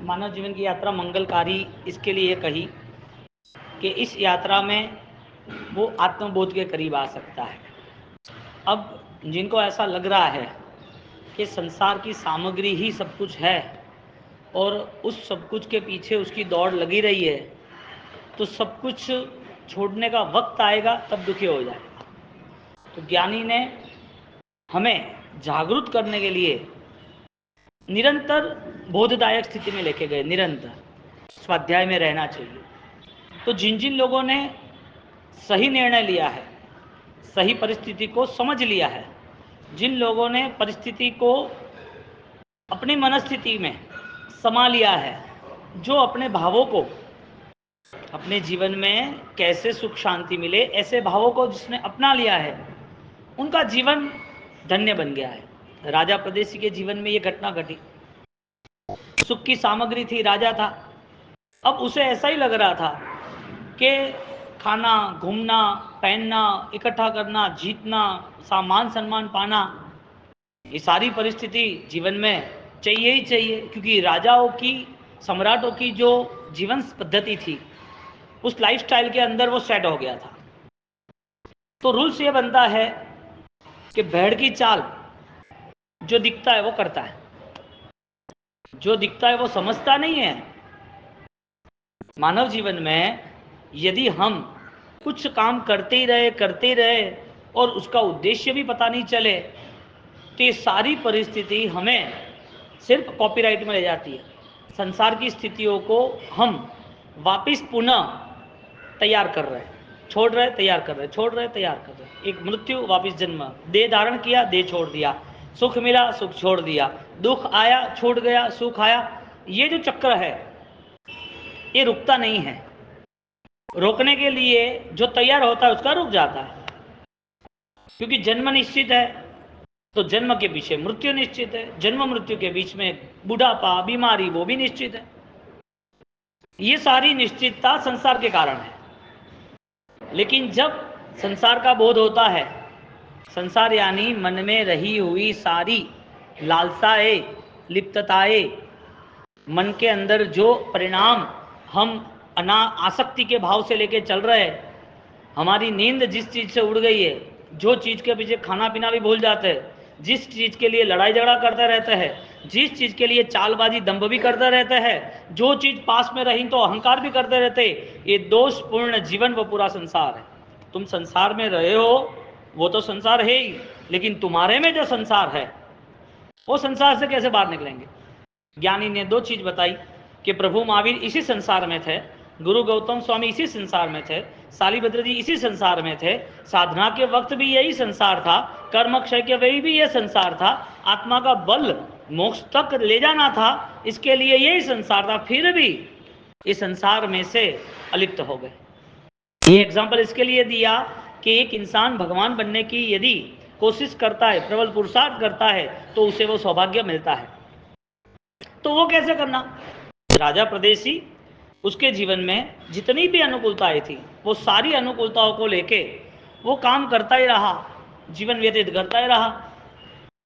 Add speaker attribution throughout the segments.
Speaker 1: मानव जीवन की यात्रा मंगलकारी इसके लिए कही कि इस यात्रा में वो आत्मबोध के करीब आ सकता है। अब जिनको ऐसा लग रहा है कि संसार की सामग्री ही सब कुछ है और उस सब कुछ के पीछे उसकी दौड़ लगी रही है, तो सब कुछ छोड़ने का वक्त आएगा तब दुखी हो जाएगा। तो ज्ञानी ने हमें जागरूक करने के लिए निरंतर बोधदायक स्थिति में लेके गए। निरंतर स्वाध्याय में रहना चाहिए। तो जिन जिन लोगों ने सही निर्णय लिया है, सही परिस्थिति को समझ लिया है, जिन लोगों ने परिस्थिति को अपनी मनस्थिति में समा लिया है, जो अपने भावों को अपने जीवन में कैसे सुख शांति मिले ऐसे भावों को जिसने अपना लिया है, उनका जीवन धन्य बन गया है। राजा प्रदेशी के जीवन में ये घटना घटी। सुख की सामग्री थी, राजा था। अब उसे ऐसा ही लग रहा था कि खाना, घूमना, पहनना, इकट्ठा करना, जीतना, मान सम्मान पाना, ये सारी परिस्थिति जीवन में चाहिए ही चाहिए, क्योंकि राजाओं की, सम्राटों की जो जीवन पद्धति थी, उस लाइफस्टाइल के अंदर वो सेट हो गया था। तो रूल्स ये बनता है कि भेड़ की चाल जो दिखता है वो करता है, जो दिखता है वो समझता नहीं है। मानव जीवन में यदि हम कुछ काम करते ही रहे और उसका उद्देश्य भी पता नहीं चले, तो ये सारी परिस्थिति हमें सिर्फ कॉपीराइट में ले जाती है। संसार की स्थितियों को हम वापस पुनः तैयार कर रहे हैं, छोड़ रहे, तैयार कर रहे, छोड़ रहे, तैयार कर रहे। एक मृत्यु, वापस जन्म, देह धारण किया, देह छोड़ दिया, सुख मिला, सुख छोड़ दिया, दुख आया, छूट गया, सुख आया। ये जो चक्र है ये रुकता नहीं है। रोकने के लिए जो तैयार होता है उसका रुक जाता है, क्योंकि जन्म निश्चित है तो जन्म के पीछे मृत्यु निश्चित है, जन्म मृत्यु के बीच में बुढ़ापा, बीमारी, वो भी निश्चित है। ये सारी निश्चितता संसार के कारण है। लेकिन जब संसार का बोध होता है, संसार यानी मन में रही हुई सारी लालसाएं, लिप्तताएं, मन के अंदर जो परिणाम हम आसक्ति के भाव से लेके चल रहे हैं, हमारी नींद जिस चीज से उड़ गई है, जो चीज के पीछे खाना पीना भी भूल जाते हैं, जिस चीज के लिए लड़ाई झगड़ा करते रहते हैं, जिस चीज के लिए चालबाजी दंभ भी करते रहते हैं, जो चीज पास में रही तो अहंकार भी करते रहते, ये दोषपूर्ण जीवन वो पूरा संसार है। तुम संसार में रहे हो, वो तो संसार है ही, लेकिन तुम्हारे में जो संसार है वो संसार से कैसे बाहर निकलेंगे। ज्ञानी ने दो चीज बताई कि प्रभु महावीर इसी संसार में थे, गुरु गौतम स्वामी इसी संसार में थे, सालिभद्र जी इसी संसार में थे, साधना के वक्त भी यही संसार था, कर्म क्षय के वही भी यह संसार था, आत्मा का बल मोक्ष तक ले जाना था, इसके लिए यही संसार था, फिर भी इस संसार में से अलिप्त हो गए। ये एग्जाम्पल इसके लिए दिया कि एक इंसान भगवान बनने की यदि कोशिश करता है, प्रबल पुरुषार्थ करता है, तो उसे वो सौभाग्य मिलता है। तो वो कैसे करना। राजा प्रदेशी, उसके जीवन में जितनी भी अनुकूलताएं थी, वो सारी अनुकूलताओं को लेके वो काम करता ही रहा, जीवन व्यतीत करता ही रहा।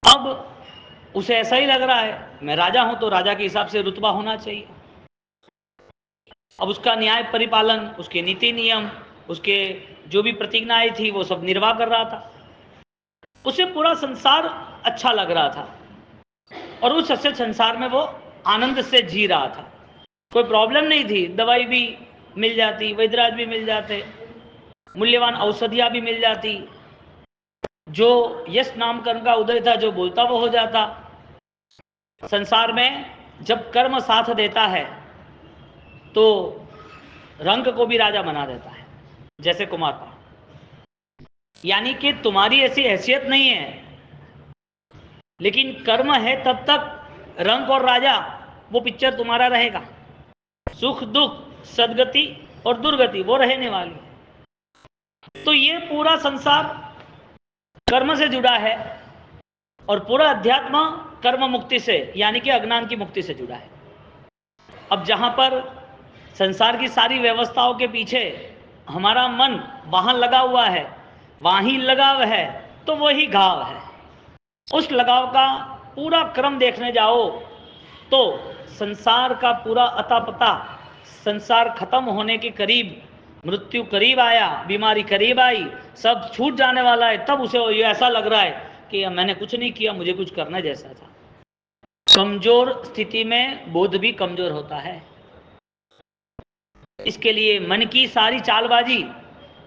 Speaker 1: अब उसे ऐसा ही लग रहा है मैं राजा हूं तो राजा के हिसाब से रुतबा होना चाहिए। अब उसका न्याय परिपालन, उसके नीति नियम, उसके जो भी प्रतिज्ञाएं थी वो सब निर्वाह कर रहा था। उसे पूरा संसार अच्छा लग रहा था और उस अच्छे संसार में वो आनंद से जी रहा था। कोई प्रॉब्लम नहीं थी, दवाई भी मिल जाती, वैद्यराज भी मिल जाते, मूल्यवान औषधियां भी मिल जाती, जो यश नामकरण का उदय था, जो बोलता वो हो जाता। संसार में जब कर्म साथ देता है तो रंग को भी राजा बना देता है, जैसे कुमार का। यानी कि तुम्हारी ऐसी हैसियत नहीं है, लेकिन कर्म है तब तक रंग और राजा वो पिक्चर तुम्हारा रहेगा। सुख दुख, सदगति और दुर्गति वो रहने वाली। तो ये पूरा संसार कर्म से जुड़ा है और पूरा अध्यात्म कर्म मुक्ति से, यानी कि अज्ञान की मुक्ति से जुड़ा है। अब जहां पर संसार की सारी व्यवस्थाओं के पीछे हमारा मन वहां लगा हुआ है, वहां ही लगाव है, तो वही घाव है। उस लगाव का पूरा क्रम देखने जाओ तो संसार का पूरा अता पता, संसार खत्म होने के करीब, मृत्यु करीब आया, बीमारी करीब आई, सब छूट जाने वाला है, तब उसे ये ऐसा लग रहा है कि मैंने कुछ नहीं किया, मुझे कुछ करना जैसा था। कमजोर स्थिति में बोध भी कमजोर होता है। इसके लिए मन की सारी चालबाजी,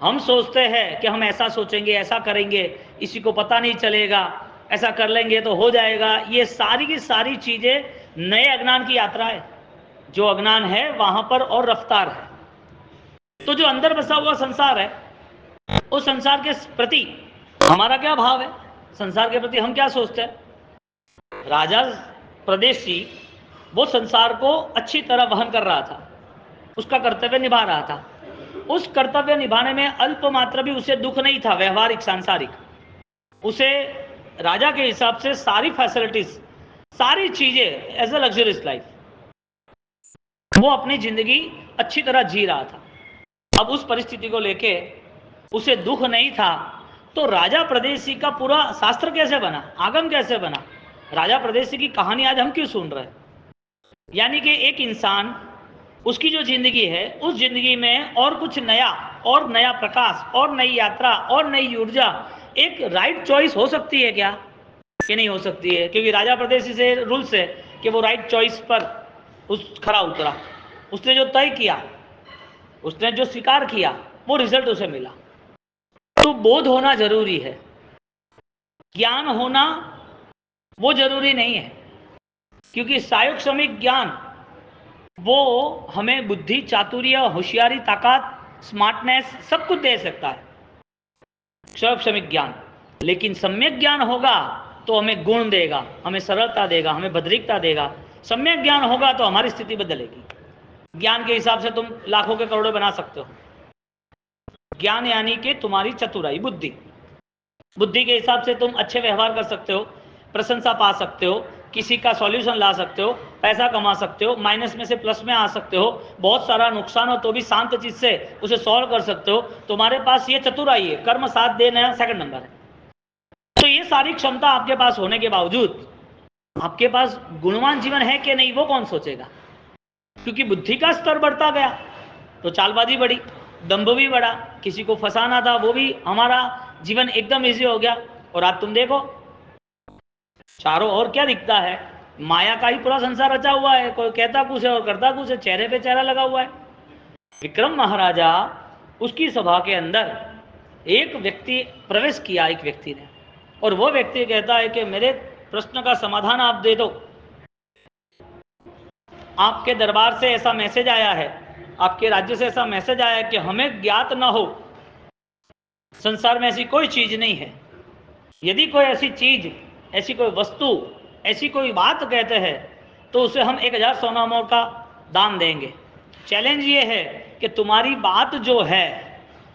Speaker 1: हम सोचते हैं कि हम ऐसा सोचेंगे, ऐसा करेंगे, इसी को पता नहीं चलेगा, ऐसा कर लेंगे तो हो जाएगा, ये सारी की सारी चीजें नए अज्ञान की यात्रा है। जो अज्ञान है वहां पर और रफ्तार है। तो जो अंदर बसा हुआ संसार है, उस संसार के प्रति हमारा क्या भाव है, संसार के प्रति हम क्या सोचते हैं। राजा प्रदेशी वो संसार को अच्छी तरह वहन कर रहा था, उसका कर्तव्य निभा रहा था। उस कर्तव्य निभाने में अल्प मात्र भी उसे दुख नहीं था, व्यवहारिक सांसारिक। उसे राजा के हिसाब से सारी फैसिलिटीज, सारी चीजें एज अ लग्जरियस लाइफ, वो अपनी जिंदगी अच्छी तरह जी रहा था। अब उस परिस्थिति को लेके उसे दुख नहीं था, तो राजा प्रदेशी का पूरा शास्त्र कैसे बना, आगम कैसे बना, राजा प्रदेशी की कहानी आज हम क्यों सुन रहे हैं। यानी कि एक इंसान, उसकी जो जिंदगी है, उस जिंदगी में और कुछ नया, और नया प्रकाश, और नई यात्रा, और नई ऊर्जा, एक राइट चॉइस हो सकती है क्या, कि नहीं हो सकती है। क्योंकि राजा प्रदेशी से रूल्स है कि वो राइट चॉइस पर उस खरा उतरा, उसने जो तय किया, उसने जो स्वीकार किया, वो रिजल्ट उसे मिला। तो बोध होना जरूरी है, ज्ञान होना वो जरूरी नहीं है। क्योंकि सायुक्षमिक ज्ञान वो हमें बुद्धि, चातुर्य, होशियारी, ताकत, स्मार्टनेस सब कुछ दे सकता है, सायुक्षमिक ज्ञान। लेकिन सम्यक ज्ञान होगा तो हमें गुण देगा, हमें सरलता देगा, हमें भद्रिकता देगा। सम्यक ज्ञान होगा तो हमारी स्थिति बदलेगी। ज्ञान के हिसाब से तुम लाखों के करोड़ों बना सकते हो। ज्ञान यानी कि तुम्हारी चतुराई, बुद्धि, बुद्धि के हिसाब से तुम अच्छे व्यवहार कर सकते हो, प्रशंसा पा सकते हो, किसी का सॉल्यूशन ला सकते हो, पैसा कमा सकते हो, माइनस में से प्लस में आ सकते हो, बहुत सारा नुकसान हो तो भी शांत चीज से उसे सॉल्व कर सकते हो। तुम्हारे पास ये चतुराई है, कर्म साथ देना सेकंड नंबर है। तो ये सारी क्षमता आपके पास होने के बावजूद आपके पास गुणवान जीवन है कि नहीं, वो कौन सोचेगा। क्योंकि बुद्धि का स्तर बढ़ता गया तो चालबाजी बढ़ी, दंभ भी बढ़ा, किसी को फंसाना था वो भी, हमारा जीवन एकदम इजी हो गया। और आज तुम देखो चारों ओर क्या दिखता है, माया का ही पूरा संसार रचा हुआ है। कोई कहता कुछ है और करता कुछ है, चेहरे पे चेहरा लगा हुआ है। विक्रम महाराजा, उसकी सभा के अंदर एक व्यक्ति प्रवेश किया, एक व्यक्ति ने, और वो व्यक्ति कहता है कि मेरे प्रश्न का समाधान आप दे दो। आपके दरबार से ऐसा मैसेज आया है, आपके राज्य से ऐसा मैसेज आया है कि हमें ज्ञात न हो, संसार में ऐसी कोई चीज नहीं है। यदि कोई ऐसी चीज, ऐसी कोई वस्तु, ऐसी कोई बात कहते हैं तो उसे हम 1000 सोना मोहर का दान देंगे। चैलेंज ये है कि तुम्हारी बात जो है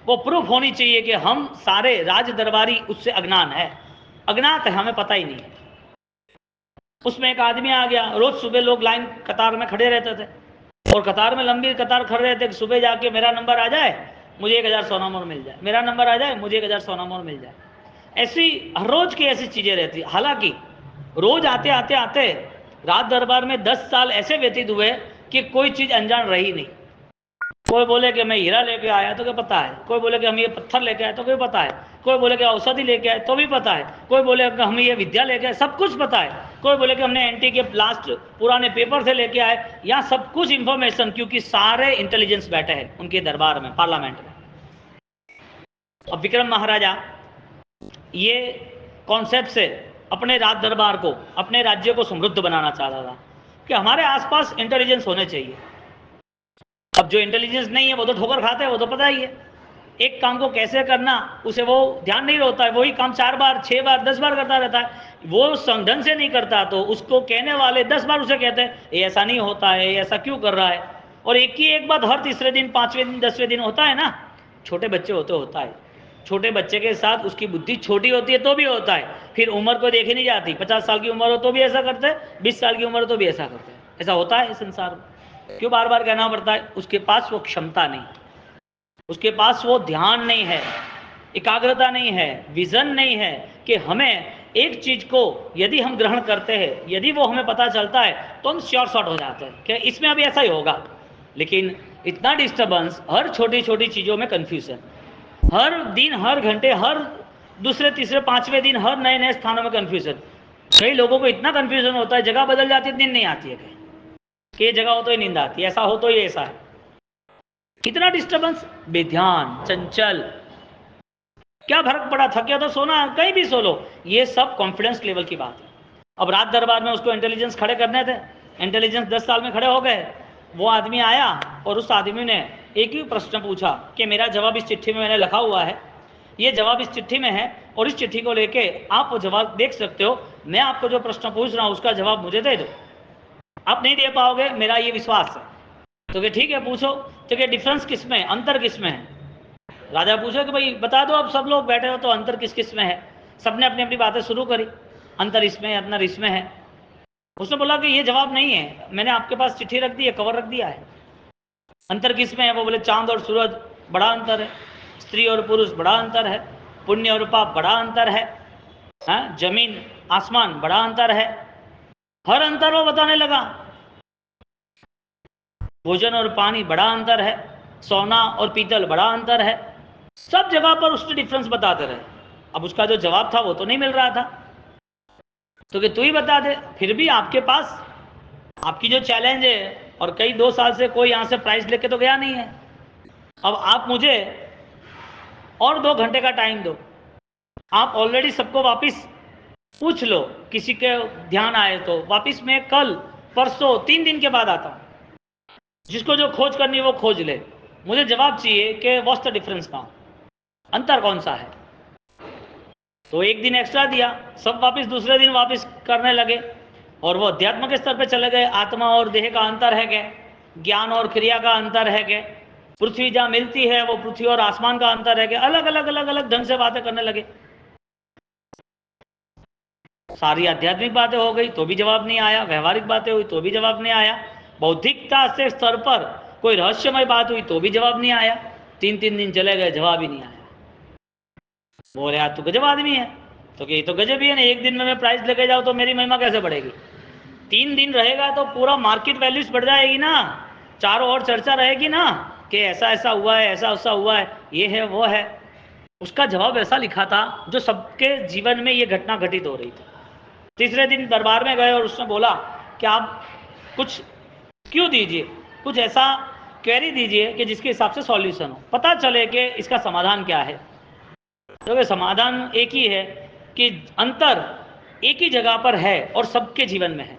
Speaker 1: वो प्रूफ होनी चाहिए कि हम सारे राज दरबारी उससे अज्ञान है, अज्ञात है, हमें पता ही नहीं है। उसमें एक आदमी आ गया, रोज सुबह लोग लाइन कतार में खड़े रहते थे और कतार में लंबी कतार खड़े रहते कि सुबह जाके मेरा नंबर आ जाए मुझे 1000 सोना मोहर मिल जाए, मेरा नंबर आ जाए मुझे 1000 सोना मोहर मिल जाए। ऐसी हर रोज की ऐसी चीजें रहती। हालांकि रोज आते आते आते राज दरबार में 10 साल ऐसे व्यतीत हुए कि कोई चीज अनजान रही नहीं। कोई बोले कि मैं हीरा लेके आया तो क्या पता है, कोई बोले कि हम ये पत्थर लेके आए तो क्या पता है, कोई बोले कि औषधि लेके आए तो भी पता है, कोई बोले कि हम ये विद्या लेके आए, सब कुछ पता है। कोई बोले कि हमने एंटी के लास्ट पुराने पेपर से लेके आए, यहाँ सब कुछ इंफॉर्मेशन, क्योंकि सारे इंटेलिजेंस बैठे हैं उनके दरबार में, पार्लियामेंट में। अब विक्रम महाराजा ये कॉन्सेप्ट से अपने राज दरबार को, अपने राज्य को समृद्ध बनाना चाहता था कि हमारे आसपास इंटेलिजेंस होने चाहिए। अब जो इंटेलिजेंस नहीं है वो तो ठोकर खाते हैं, वो तो पता ही है। एक काम को कैसे करना उसे वो ध्यान नहीं होता है, वही काम 4 बार 6 बार 10 बार करता रहता है। वो संगठन से नहीं करता तो उसको कहने वाले 10 बार उसे कहते हैं ये ऐसा नहीं होता है, ये ऐसा क्यों कर रहा है। और एक ही एक बात हर तीसरे दिन, 5वें दिन, 10वें दिन होता है ना। छोटे बच्चे होता है, छोटे बच्चे के साथ उसकी बुद्धि छोटी होती है तो भी होता है, फिर उम्र को देखी नहीं जाती। 50 साल की उम्र हो तो भी ऐसा करते हैं, 20 साल की उम्र हो तो भी ऐसा करते हैं। ऐसा होता है इस संसार में। क्यों बार बार कहना पड़ता है, उसके पास वो क्षमता नहीं, उसके पास वो ध्यान नहीं है, एकाग्रता नहीं है, विजन नहीं है कि हमें एक चीज को यदि हम ग्रहण करते हैं, यदि वो हमें पता चलता है तो हम श्योर शॉट हो जाते हैं कि इसमें अभी ऐसा ही होगा। लेकिन इतना डिस्टर्बेंस, हर छोटी छोटी चीजों में कंफ्यूजन, हर दिन, हर घंटे, हर दूसरे तीसरे पांचवें दिन, हर नए नए स्थानों में कंफ्यूजन। कई लोगों को इतना कंफ्यूजन होता है, जगह बदल जाती है, नींद नहीं आती है, कि ये जगह हो तो ही नींद आती है, ऐसा हो तो ये ऐसा है। कितना डिस्टर्बेंस, बेध्यान, चंचल, क्या फर्क पड़ा, थके तो सोना, कहीं भी सो लो। ये सब कॉन्फिडेंस लेवल की बात है। अब रात दरबार में उसको इंटेलिजेंस खड़े करने थे, इंटेलिजेंस 10 साल में खड़े हो गए। वो आदमी आया और उस आदमी ने एक ही प्रश्न पूछा कि मेरा जवाब इस चिट्ठी में मैंने लिखा हुआ है, ये जवाब इस चिट्ठी में है, और इस चिट्ठी को लेके आप वो जवाब देख सकते हो, मैं आपको जो प्रश्न पूछ रहा हूं उसका जवाब मुझे दे दो। आप नहीं दे पाओगे, मेरा ये विश्वास है। तो कि ठीक है, पूछो। तो कि डिफरेंस किस में, अंतर किस में है? राजा पूछा कि भाई बता दो, अब सब लोग बैठे हो तो अंतर किस किस में है? सबने अपनी अपनी बातें शुरू करी, अंतर इसमें है, अंतर इसमें है। उसने बोला कि ये जवाब नहीं है, मैंने आपके पास चिट्ठी रख दी है, कवर रख दिया है। अंतर किस में है? वो बोले चांद और सूरज बड़ा अंतर है, स्त्री और पुरुष बड़ा अंतर है, पुण्य और पाप बड़ा अंतर है, जमीन आसमान बड़ा अंतर है। हर अंतर वो बताने लगा। भोजन और पानी बड़ा अंतर है, सोना और पीतल बड़ा अंतर है। सब जगह पर उसने डिफरेंस बताते रहे। अब उसका जो जवाब था वो तो नहीं मिल रहा था, तो कि तू ही बता दे। फिर भी आपके पास आपकी जो चैलेंज है, और कई 2 साल से कोई यहां से प्राइज लेके तो गया नहीं है, अब आप मुझे और 2 घंटे का टाइम दो। आप ऑलरेडी सबको वापस पूछ लो, किसी के ध्यान आए तो वापस मैं कल परसों 3 दिन के बाद आता हूं। जिसको जो खोज करनी है वो खोज ले, मुझे जवाब चाहिए कि व्हाट्स द डिफरेंस नाउ, अंतर कौन सा है। तो 1 दिन एक्स्ट्रा दिया, सब वापस दूसरे दिन वापस करने लगे, और वो अध्यात्म के स्तर पे चले गए। आत्मा और देह का अंतर है क्या, ज्ञान और क्रिया का अंतर है क्या, पृथ्वी जहां मिलती है वो पृथ्वी और आसमान का अंतर है क्या, अलग अलग अलग अलग ढंग से बातें करने लगे। सारी आध्यात्मिक बातें हो गई तो भी जवाब नहीं आया, व्यवहारिक बातें हुई तो भी जवाब नहीं आया, बौद्धिकता से स्तर पर कोई रहस्यमय बात हुई तो भी जवाब नहीं आया। 3 दिन चले गए, जवाब ही नहीं आया। बोले यार तू गजब आदमी है। तो कि तो गजब ही है ना, 1 दिन में मैं प्राइस लेके जाऊँ तो मेरी महिमा कैसे बढ़ेगी? 3 दिन रहेगा तो पूरा मार्केट वैल्यूज बढ़ जाएगी ना, चारों ओर चर्चा रहेगी ना कि ऐसा ऐसा हुआ है, ऐसा ऐसा हुआ है, ये है वो है। उसका जवाब ऐसा लिखा था जो सबके जीवन में ये घटना घटित हो रही थी। तीसरे दिन दरबार में गए और उसने बोला कि आप कुछ क्यों दीजिए, कुछ ऐसा क्वेरी दीजिए कि जिसके हिसाब से सॉल्यूशन हो, पता चले कि इसका समाधान क्या है। तो समाधान एक ही है कि अंतर एक ही जगह पर है और सबके जीवन में है।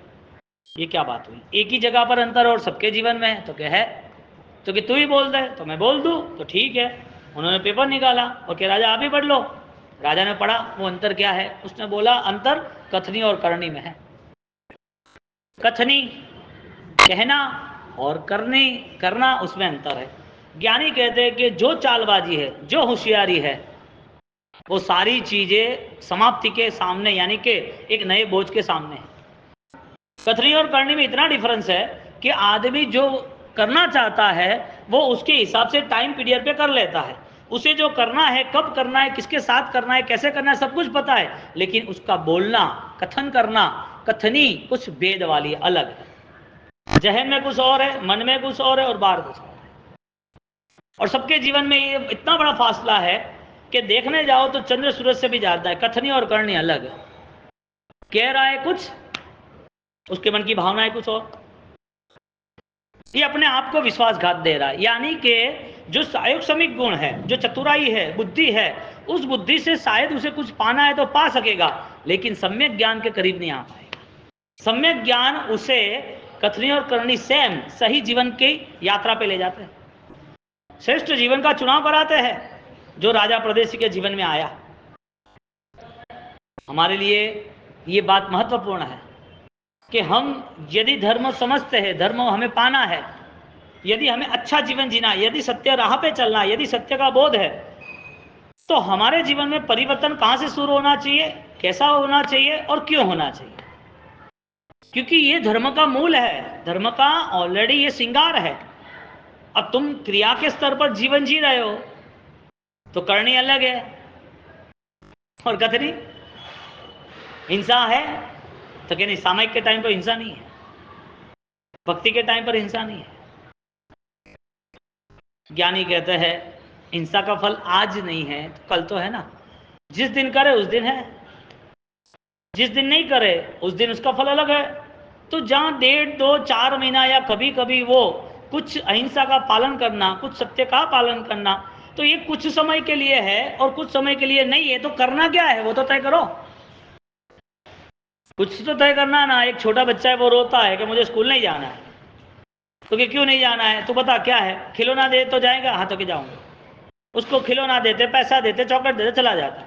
Speaker 1: ये क्या बात हुई, एक ही जगह पर अंतर और सबके जीवन में है? तो क्या है? तो कि तू ही बोल दे तो मैं बोल दूं। तो ठीक है, उन्होंने पेपर निकाला और कि राजा आप ही पढ़ लो। राजा ने पढ़ा, वो अंतर क्या है? उसने बोला अंतर कथनी और करनी में है। कथनी कहना और करना उसमें अंतर है। ज्ञानी कहते हैं कि जो चालबाजी है, जो होशियारी है, वो सारी चीजें समाप्ति के सामने, यानी कि एक नए बोझ के सामने है। कथनी और करनी में इतना डिफरेंस है कि आदमी जो करना चाहता है वो उसके हिसाब से टाइम पीरियड पे कर लेता है। उसे जो करना है, कब करना है, किसके साथ करना है, कैसे करना है, सब कुछ पता है। लेकिन उसका बोलना, कथन करना, कथनी कुछ भेद वाली अलग है। जहन में कुछ और है, मन में कुछ और है, और बाहर कुछ और है। और सबके जीवन में ये इतना बड़ा फासला है कि देखने जाओ तो चंद्र सूरज से भी ज्यादा है। कथनी और करनी अलग है। कह रहा है कुछ, उसके मन की भावना है कुछ और। ये अपने आप को विश्वासघात दे रहा है। यानी कि जो सायोगसमिक गुण है, जो चतुराई है, बुद्धि है, उस बुद्धि से शायद उसे कुछ पाना है तो पा सकेगा, लेकिन सम्यक ज्ञान के करीब नहीं आ पाएगा। सम्यक ज्ञान उसे कथनी और करनी सेम सही जीवन की यात्रा पे ले जाते हैं, श्रेष्ठ जीवन का चुनाव कराते हैं, जो राजा प्रदेशी के जीवन में आया। हमारे लिए ये बात महत्वपूर्ण है कि हम यदि धर्म समझते हैं, धर्म हमें पाना है, यदि हमें अच्छा जीवन जीना, यदि सत्य राह पे चलना, यदि सत्य का बोध है, तो हमारे जीवन में परिवर्तन कहां से शुरू होना चाहिए, कैसा होना चाहिए और क्यों होना चाहिए। क्योंकि ये धर्म का मूल है, धर्म का ऑलरेडी ये श्रृंगार है। अब तुम क्रिया के स्तर पर जीवन जी रहे हो तो करनी अलग है और कथनी हिंसा है तो क्या नहीं, सामयिक के टाइम पर हिंसा नहीं है, भक्ति के टाइम पर हिंसा नहीं है। ज्ञानी कहते हैं हिंसा का फल आज नहीं है तो कल तो है ना, जिस दिन करे उस दिन है, जिस दिन नहीं करे उस दिन उसका फल अलग है। तो जहां 1.5-2-4 महीना या कभी कभी वो कुछ अहिंसा का पालन करना, कुछ सत्य का पालन करना, तो ये कुछ समय के लिए है और कुछ समय के लिए नहीं है, तो करना क्या है वो तो तय करो, कुछ तो तय करना ना। एक छोटा बच्चा है वो रोता है कि मुझे स्कूल नहीं जाना है, तो कि क्यों नहीं जाना है, तो बता क्या है, खिलौना दे तो जाएगा, हाँ तो कि जाऊंगा। उसको खिलौना देते, पैसा देते, चॉकलेट देते, चला जाता,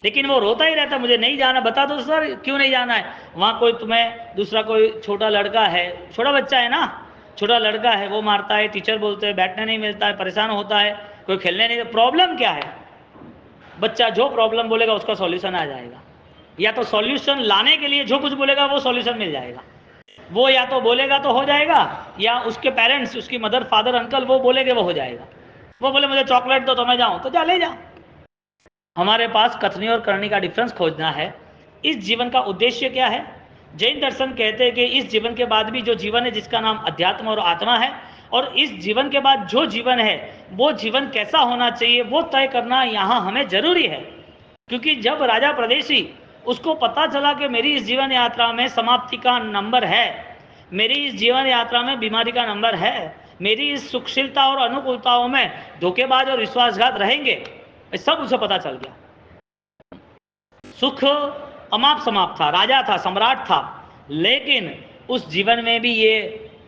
Speaker 1: लेकिन वो रोता ही रहता मुझे नहीं जाना। बता दो सर क्यों नहीं जाना है। वहाँ कोई तुम्हें दूसरा कोई छोटा लड़का है, छोटा बच्चा है ना, छोटा लड़का है, वो मारता है, टीचर बोलते हैं, बैठने नहीं मिलता है, परेशान होता है, कोई खेलने नहीं। प्रॉब्लम क्या है, बच्चा जो प्रॉब्लम बोलेगा उसका सॉल्यूशन आ जाएगा, या तो सॉल्यूशन लाने के लिए जो कुछ बोलेगा वो सॉल्यूशन मिल जाएगा। वो या तो बोलेगा तो हो जाएगा, या उसके पेरेंट्स, उसकी मदर, फादर, अंकल वो बोलेगे वो हो जाएगा। वो बोले मुझे चॉकलेट दो तो मैं जाऊं, तो जा ले जा। हमारे पास कथनी और करनी का डिफरेंस खोजना है। इस जीवन का उद्देश्य क्या है। जैन दर्शन कहते हैं कि इस जीवन के बाद भी जो जीवन है जिसका नाम अध्यात्म और आत्मा है, और इस जीवन के बाद जो जीवन है वो जीवन कैसा होना चाहिए वो तय करना यहाँ हमें जरूरी है। क्योंकि जब राजा प्रदेशी उसको पता चला कि मेरी इस जीवन यात्रा में समाप्ति का नंबर है, मेरी इस जीवन यात्रा में बीमारी का नंबर है, मेरी इस सुखशीलता और अनुकूलताओं में धोखेबाज और विश्वासघात रहेंगे, सब उसे पता चल गया। सुख अमाप समाप्त था, राजा था, सम्राट था, लेकिन उस जीवन में भी ये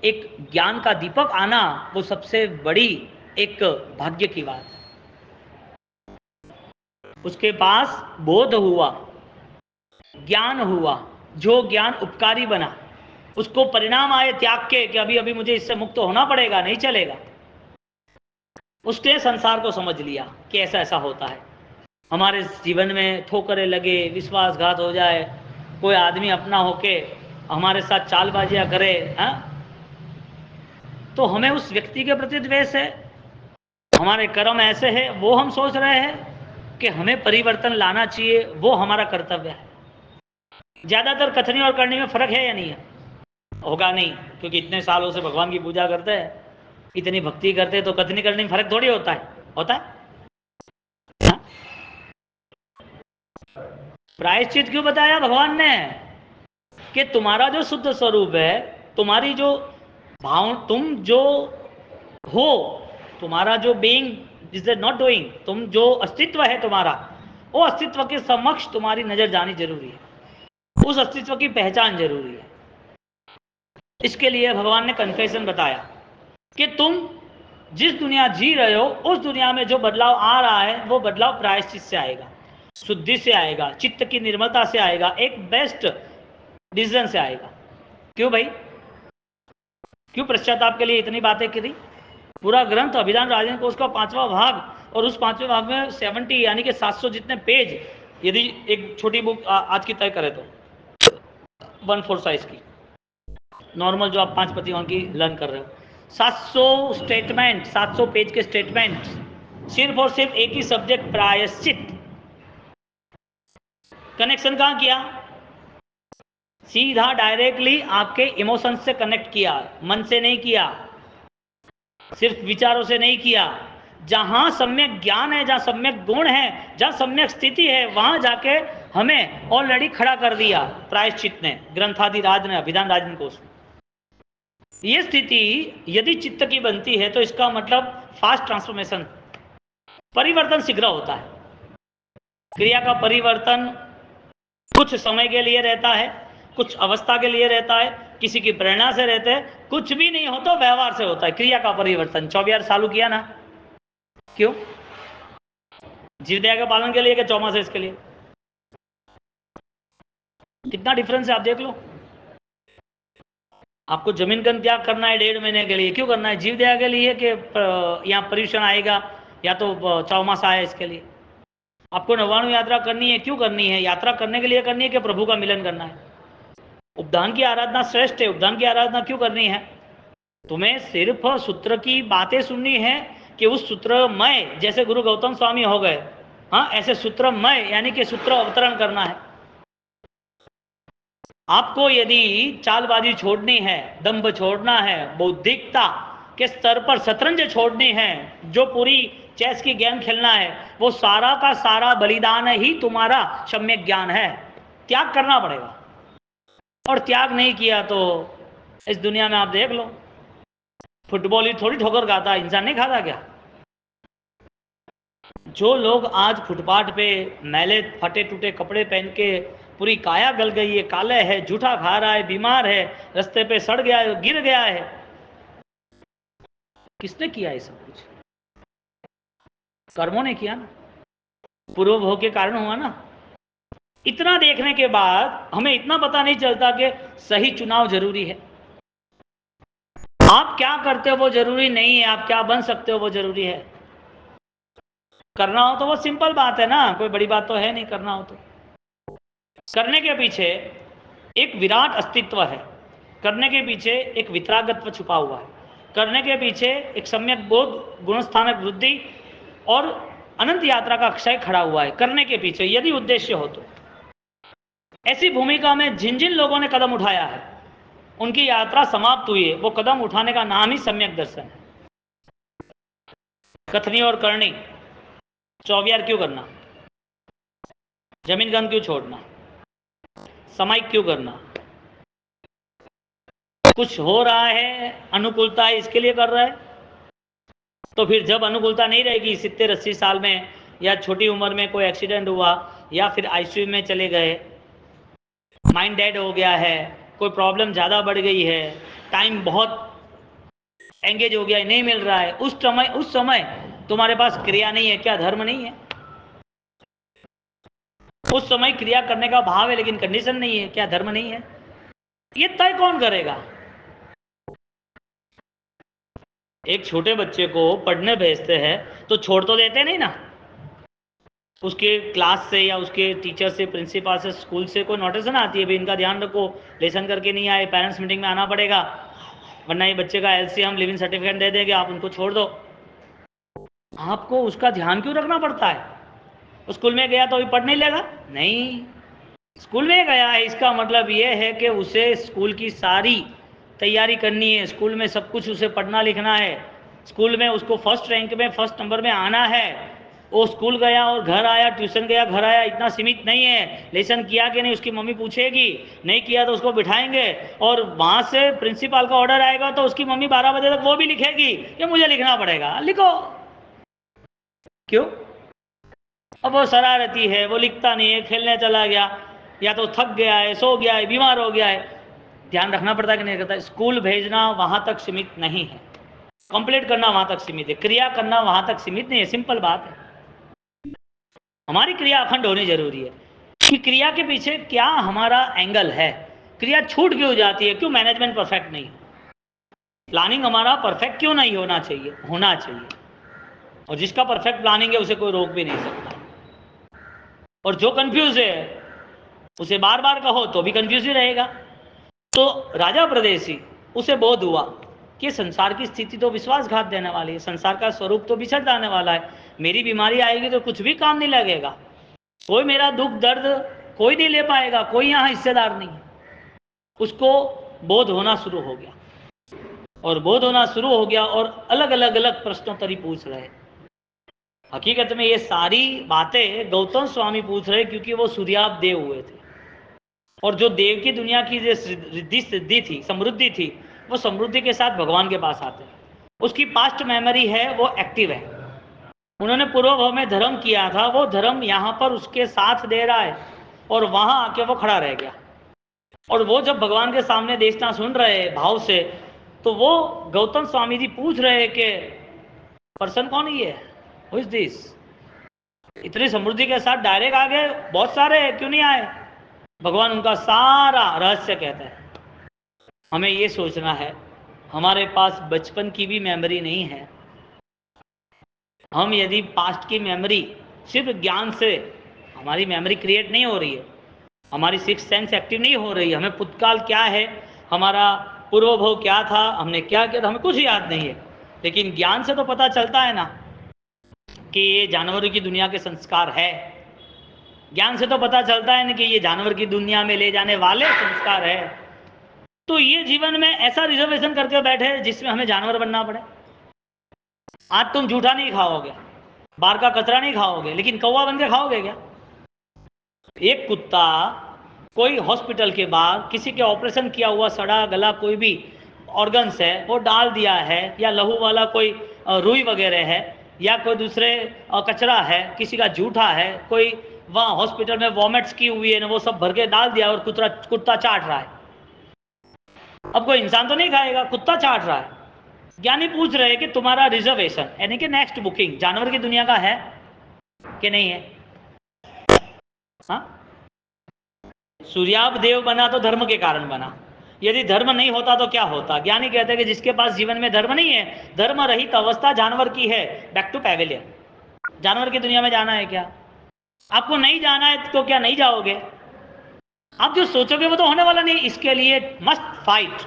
Speaker 1: एक ज्ञान का दीपक आना वो सबसे बड़ी एक भाग्य की बात है। उसके पास बोध हुआ, ज्ञान हुआ, जो ज्ञान उपकारी बना, उसको परिणाम आए त्याग के कि अभी अभी मुझे इससे मुक्त होना पड़ेगा, नहीं चलेगा। उसने संसार को समझ लिया कि ऐसा ऐसा होता है। हमारे जीवन में ठोकरें लगे, विश्वासघात हो जाए, कोई आदमी अपना होके हमारे साथ चालबाजियां करे, तो हमें उस व्यक्ति के प्रति द्वेष है, हमारे कर्म ऐसे हैं, वो हम सोच रहे हैं कि हमें परिवर्तन लाना चाहिए, वो हमारा कर्तव्य है। ज्यादातर कथनी और करनी में फर्क है या नहीं है? होगा नहीं, क्योंकि इतने सालों से भगवान की पूजा करते हैं, इतनी भक्ति करते हैं, तो कथनी करने में फर्क थोड़ी होता है, होता है। प्रायश्चित क्यों बताया भगवान ने कि तुम्हारा जो शुद्ध स्वरूप है, तुम्हारी जो भाव, तुम जो हो, तुम्हारा जो बीइंग इज नॉट डूइंग, तुम जो अस्तित्व है तुम्हारा, वो अस्तित्व के समक्ष तुम्हारी नजर जानी जरूरी है, उस अस्तित्व की पहचान जरूरी है। इसके लिए भगवान ने कन्फेशन बताया कि तुम जिस दुनिया जी रहे हो उस दुनिया में जो बदलाव आ रहा है वो बदलाव प्रायश्चित से आएगा, शुद्धि से आएगा, चित्त की निर्मलता से आएगा, एक बेस्ट डिसीजन से आएगा। क्यों भाई, क्यों पश्चाताप के लिए इतनी बातें करी? पूरा ग्रंथ अभिधान राजन को उसका 5वां भाग, और उस 5वें भाग में 70 यानी कि 700 जितने पेज, यदि एक छोटी बुक आज की तय करें तो 1/4 साइज की नॉर्मल जो आप 5 प्रतियों की लर्न कर रहे हो, 700 स्टेटमेंट, 700 पेज के स्टेटमेंट, सिर्फ और सिर्फ एक ही सब्जेक्ट प्रायश्चित। कनेक्शन कहां किया? सीधा डायरेक्टली आपके इमोशंस से कनेक्ट किया, मन से नहीं किया, सिर्फ विचारों से नहीं किया। जहां सम्यक ज्ञान है, जहां सम्यक गुण है, जहां सम्यक स्थिति है, वहां जाके हमें ऑलरेडी खड़ा कर दिया प्रायश्चित ने, ग्रंथादि राज ने, अभिधान राजन को। ये स्थिति यदि चित्त की बनती है तो इसका मतलब फास्ट ट्रांसफॉर्मेशन, परिवर्तन शीघ्र होता है। क्रिया का परिवर्तन कुछ समय के लिए रहता है, कुछ अवस्था के लिए रहता है, किसी की प्रेरणा से रहते हैं, कुछ भी नहीं होता व्यवहार से होता है क्रिया का परिवर्तन। 24 चालू किया ना, क्यों? जीवदया के पालन के लिए कि 4 मास इसके लिए? कितना डिफरेंस है आप देख लो। आपको जमीन का त्याग करना है 1.5 महीने के लिए, क्यों करना है? जीवदया के लिए कि यहाँ पर्यूषण आएगा या तो चौमास आया इसके लिए? आपको 99 यात्रा करनी है, क्यों करनी है? यात्रा करने के लिए करनी है कि प्रभु का मिलन करना है? उपदान की आराधना श्रेष्ठ है, उपदान की आराधना क्यों करनी है? तुम्हें सिर्फ सूत्र की बातें सुननी है कि उस सूत्रमय, जैसे गुरु गौतम स्वामी हो गए, हाँ, ऐसे सूत्रमय यानी कि सूत्र अवतरण करना है। आपको यदि चालबाजी छोड़नी है, दंभ छोड़ना है, बौद्धिकता के स्तर पर शतरंज छोड़नी है, जो पूरी चेस की गेम खेलना है, वो सारा का सारा बलिदान ही तुम्हारा सम्यक ज्ञान है। त्याग करना पड़ेगा, और त्याग नहीं किया तो इस दुनिया में आप देख लो, फुटबॉल ही थोड़ी ठोकर खाता, इंसान नहीं खाता क्या? जो लोग आज फुटपाथ पे मैले फटे टूटे कपड़े पहन के पूरी काया गल गई है, काले है, जूठा खा रहा है, बीमार है, रास्ते पे सड़ गया है, गिर गया है, किसने किया ये सब कुछ? कर्मों ने किया ना, पूर्व भोग के कारण हुआ ना। इतना देखने के बाद हमें इतना पता नहीं चलता कि सही चुनाव जरूरी है। आप क्या करते हो वो जरूरी नहीं है, आप क्या बन सकते हो वो जरूरी है। करना हो तो वो सिंपल बात है ना, कोई बड़ी बात तो है नहीं। करना हो तो करने के पीछे एक विराट अस्तित्व है, करने के पीछे एक वितरागत्व छुपा हुआ है, करने के पीछे एक सम्यक बोध, गुणस्थानक वृद्धि और अनंत यात्रा का अक्षय खड़ा हुआ है। करने के पीछे यदि उद्देश्य हो तो ऐसी भूमिका में जिन जिन लोगों ने कदम उठाया है, उनकी यात्रा समाप्त हुई है। वो कदम उठाने का नाम ही सम्यक दर्शन है। कथनी और करनी, चौबियार क्यों करना, जमीन गंद क्यों छोड़ना, समय क्यों करना, कुछ हो रहा है, अनुकूलता है, इसके लिए कर रहा है। तो फिर जब अनुकूलता नहीं रहेगी, 70-80 साल में या छोटी उम्र में कोई एक्सीडेंट हुआ या फिर आईसीयू में चले गए, माइंड डेड हो गया है, कोई प्रॉब्लम ज़्यादा बढ़ गई है, टाइम बहुत एंगेज हो गया, नहीं मिल रहा है, उस समय तुम्हारे पास क्रिया नहीं है, क्या धर्म नहीं है? उस समय क्रिया करने का भाव है लेकिन कंडीशन नहीं है, क्या धर्म नहीं है? ये तय कौन करेगा? एक छोटे बच्चे को पढ़ने भेजते हैं तो छोड़ तो देते नहीं ना। उसके क्लास से या उसके टीचर से, प्रिंसिपल से, स्कूल से कोई नोटिफिकेशन आती है, भाई इनका ध्यान रखो, लेसन करके नहीं आए, पेरेंट्स मीटिंग में आना पड़ेगा, वरना ये बच्चे का एलसी हम लिविंग सर्टिफिकेट दे देंगे, आप उनको छोड़ दो। आपको उसका ध्यान क्यों रखना पड़ता है? स्कूल में गया तो अभी पढ़ नहीं लेगा? नहीं, स्कूल में गया है इसका मतलब ये है कि उसे स्कूल की सारी तैयारी करनी है, स्कूल में सब कुछ उसे पढ़ना लिखना है, स्कूल में उसको फर्स्ट रैंक में, फर्स्ट नंबर में आना है। वो स्कूल गया और घर आया, ट्यूशन गया, घर आया, इतना सीमित नहीं है। लेसन किया कि नहीं उसकी मम्मी पूछेगी, नहीं किया तो उसको बिठाएंगे, और वहाँ से प्रिंसिपल का ऑर्डर आएगा तो उसकी मम्मी 12 बजे तक वो भी लिखेगी कि मुझे लिखना पड़ेगा, लिखो। क्यों? अब वो शरारती है, वो लिखता नहीं है, खेलने चला गया, या तो थक गया है, सो गया है, बीमार हो गया है, ध्यान रखना पड़ता है कि नहीं रखता? स्कूल भेजना वहाँ तक सीमित नहीं है, कंप्लीट करना वहाँ तक सीमित है, क्रिया करना वहाँ तक सीमित नहीं है। सिंपल बात है, हमारी क्रिया अखंड होनी जरूरी है कि क्रिया के पीछे क्या हमारा एंगल है, क्रिया छूट क्यों जाती है, क्यों मैनेजमेंट परफेक्ट नहीं, प्लानिंग हमारा परफेक्ट क्यों नहीं होना चाहिए? होना चाहिए, और जिसका परफेक्ट प्लानिंग है उसे कोई रोक भी नहीं सकता। और जो कंफ्यूज है उसे बार बार कहो तो भी कंफ्यूज ही रहेगा। तो राजा प्रदेशी, उसे बोध हुआ कि संसार की स्थिति तो विश्वासघात देने वाली है, संसार का स्वरूप तो बिछड़ जाने वाला है, मेरी बीमारी आएगी तो कुछ भी काम नहीं लगेगा, कोई मेरा दुख दर्द कोई नहीं ले पाएगा, कोई यहाँ हिस्सेदार नहीं है। उसको बोध होना शुरू हो गया, और बोध होना शुरू हो गया, और अलग अलग प्रश्नोत्तरी पूछ रहे। हकीकत में ये सारी बातें गौतम स्वामी पूछ रहे क्योंकि वो सूर्याप देव हुए थे, और जो देव की दुनिया की जो रिद्धि सिद्धि थी, समृद्धि थी, वो समृद्धि के साथ भगवान के पास आते हैं। उसकी पास्ट मेमोरी है, वो एक्टिव है। उन्होंने पूर्व भाव में धर्म किया था, वो धर्म यहाँ पर उसके साथ दे रहा है, और वहां आके वो खड़ा रह गया। और वो जब भगवान के सामने देखना सुन रहे भाव से, तो वो गौतम स्वामी जी पूछ रहे कि पर्सन कौन ही है, हु इज दिस? इतनी समृद्धि के साथ डायरेक्ट आ गए, बहुत सारे क्यों नहीं आए? भगवान उनका सारा रहस्य कहते हैं। हमें ये सोचना है, हमारे पास बचपन की भी मेमोरी नहीं है। हम यदि पास्ट की मेमोरी सिर्फ ज्ञान से, हमारी मेमोरी क्रिएट नहीं हो रही है, हमारी सिक्स सेंस एक्टिव नहीं हो रही है, हमें भूतकाल क्या है, हमारा पूर्वभव क्या था, हमने क्या किया था, हमें कुछ याद नहीं है। लेकिन ज्ञान से तो पता चलता है ना कि ये जानवरों की दुनिया के संस्कार है, ज्ञान से तो पता चलता है ना कि ये जानवर की दुनिया में ले जाने वाले संस्कार है। तो ये जीवन में ऐसा रिजर्वेशन करके बैठे जिसमें हमें जानवर बनना पड़े। आज तुम जूठा नहीं खाओगे, बाहर का कचरा नहीं खाओगे, लेकिन कौवा बन के खाओगे क्या? एक कुत्ता कोई हॉस्पिटल के बाद किसी के ऑपरेशन किया हुआ सड़ा गला कोई भी ऑर्गन्स है वो डाल दिया है, या लहू वाला कोई रुई वगैरह है, या कोई दूसरे कचरा है, किसी का जूठा है, कोई वहाँ हॉस्पिटल में वॉमिट्स की हुई है ना, वो सब भर के डाल दिया और कुत्ता चाट रहा है। अब कोई इंसान तो नहीं खाएगा, कुत्ता चाट रहा है। ज्ञानी पूछ रहे हैं कि तुम्हारा रिजर्वेशन यानी कि नेक्स्ट बुकिंग जानवर की दुनिया का है कि नहीं है? हाँ, सूर्याप देव बना तो धर्म के कारण बना, यदि धर्म नहीं होता तो क्या होता? ज्ञानी कहते हैं कि जिसके पास जीवन में धर्म नहीं है, धर्म रहित अवस्था जानवर की है, बैक टू पैवेलियन। जानवर की दुनिया में जाना है क्या? आपको नहीं जाना है तो क्या नहीं जाओगे? आप जो सोचोगे वो तो होने वाला नहीं। इसके लिए मस्ट फाइट,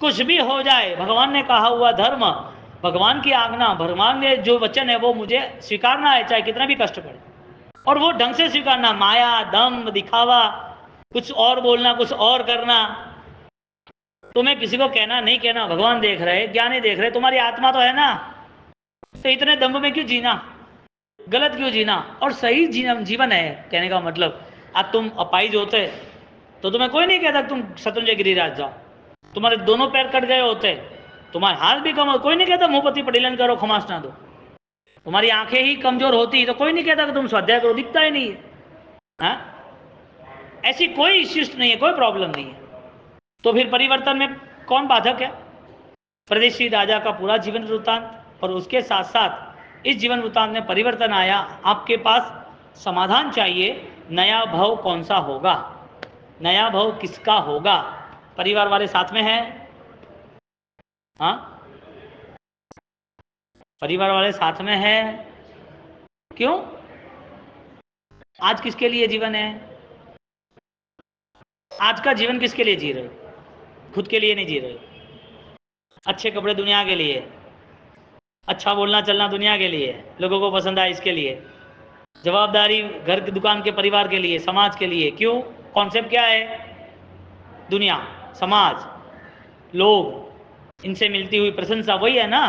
Speaker 1: कुछ भी हो जाए। भगवान ने कहा हुआ धर्म, भगवान की आज्ञा, भगवान ने जो वचन है वो मुझे स्वीकारना है, चाहे कितना भी कष्ट पड़े, और वो ढंग से स्वीकारना। माया, दम, दिखावा, कुछ और बोलना, कुछ और करना, तुम्हें किसी को कहना नहीं कहना भगवान देख रहे, ज्ञानी देख रहे, तुम्हारी आत्मा तो है ना, तो इतने दम्भ में क्यों जीना, गलत क्यों जीना? और सही जीवन है। कहने का मतलब, आज तुम अपाइज होते तो तुम्हें कोई नहीं कहता तुम शत्रुंजय गिरिराज जाओ, तुम्हारे दोनों पैर कट गए होते, तुम्हारे हाथ भी कम, कोई नहीं कहता मुंहपति पटिलन करो, खमासना दो। तुम्हारी आंखें ही कमजोर होती तो कोई नहीं कहता कि तुम स्वाध्याय करो, दिखता ही नहीं है। हाँ? ऐसी कोई इश्यूज नहीं है, कोई प्रॉब्लम नहीं है। तो फिर परिवर्तन में कौन बाधक है? परदेशी राजा का पूरा जीवन वृत्तांत, और उसके साथ साथ इस जीवन वृत्तांत में परिवर्तन आया। आपके पास समाधान चाहिए, नया भव कौन सा होगा, नया भव किसका होगा? परिवार वाले साथ में हैं? हाँ, परिवार वाले साथ में हैं। क्यों? आज किसके लिए जीवन है? आज का जीवन किसके लिए जी रहे हो? खुद के लिए नहीं जी रहे हो। अच्छे कपड़े दुनिया के लिए, अच्छा बोलना चलना दुनिया के लिए, लोगों को पसंद आए इसके लिए, जवाबदारी घर की, दुकान के, परिवार के लिए, समाज के लिए। क्यों? कॉन्सेप्ट क्या है? दुनिया, समाज, लोग, इनसे मिलती हुई प्रशंसा, वही है ना।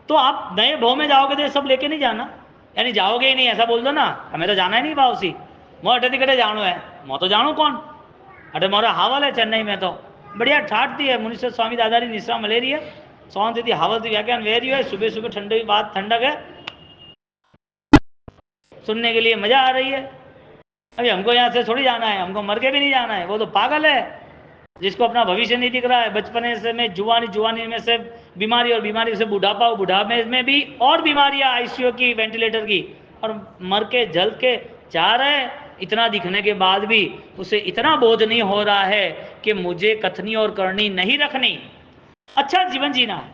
Speaker 1: तो आप नए भाव में जाओगे तो ये सब लेके नहीं जाना, यानी जाओगे ही नहीं ऐसा बोल दो ना, हमें तो जाना ही नहीं भाव सी, मो अटे कटे जाणु है, मैं तो जाणु कौन, अटे मोरा हावल है चेन्नई में तो बढ़िया ठाट दी है, मुनीश्वर स्वामी दादारी निश्रा मलेरिया सौन थी हावल थी व्याख्यान वेरी है, सुबह सुबह ठंडी बात, ठंडक है, सुनने के लिए मजा आ रही है। अभी हमको यहाँ से थोड़ी जाना है, हमको मर के भी नहीं जाना है। वो तो पागल है जिसको अपना भविष्य नहीं दिख रहा है। बचपने से में जुआनी, जुआनी में से बीमारी, और बीमारी से बुढ़ापा, बुढ़ापे में भी और बीमारियां, आईसीयू की, वेंटिलेटर की, और मर के जल के जा रहे। इतना दिखने के बाद भी उसे इतना बोध नहीं हो रहा है कि मुझे कथनी और करनी नहीं रखनी, अच्छा जीवन जीना है।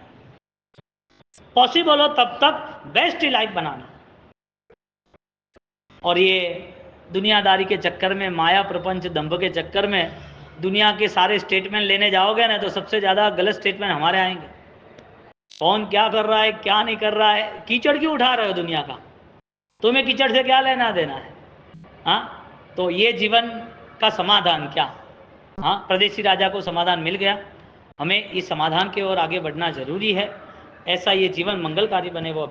Speaker 1: पॉसिबल हो तब तक बेस्ट लाइफ बनाना। और ये दुनियादारी के चक्कर में, माया प्रपंच दंभ के चक्कर में दुनिया के सारे स्टेटमेंट लेने जाओगे ना तो सबसे ज़्यादा गलत स्टेटमेंट हमारे आएंगे। कौन क्या कर रहा है, क्या नहीं कर रहा है, कीचड़ क्यों उठा रहे हो दुनिया का, तुम्हें कीचड़ से क्या लेना देना है? हाँ, तो ये जीवन का समाधान क्या? हाँ, प्रदेशी राजा को समाधान मिल गया, हमें इस समाधान की ओर आगे बढ़ना जरूरी है। ऐसा ये जीवन मंगलकारी बने वो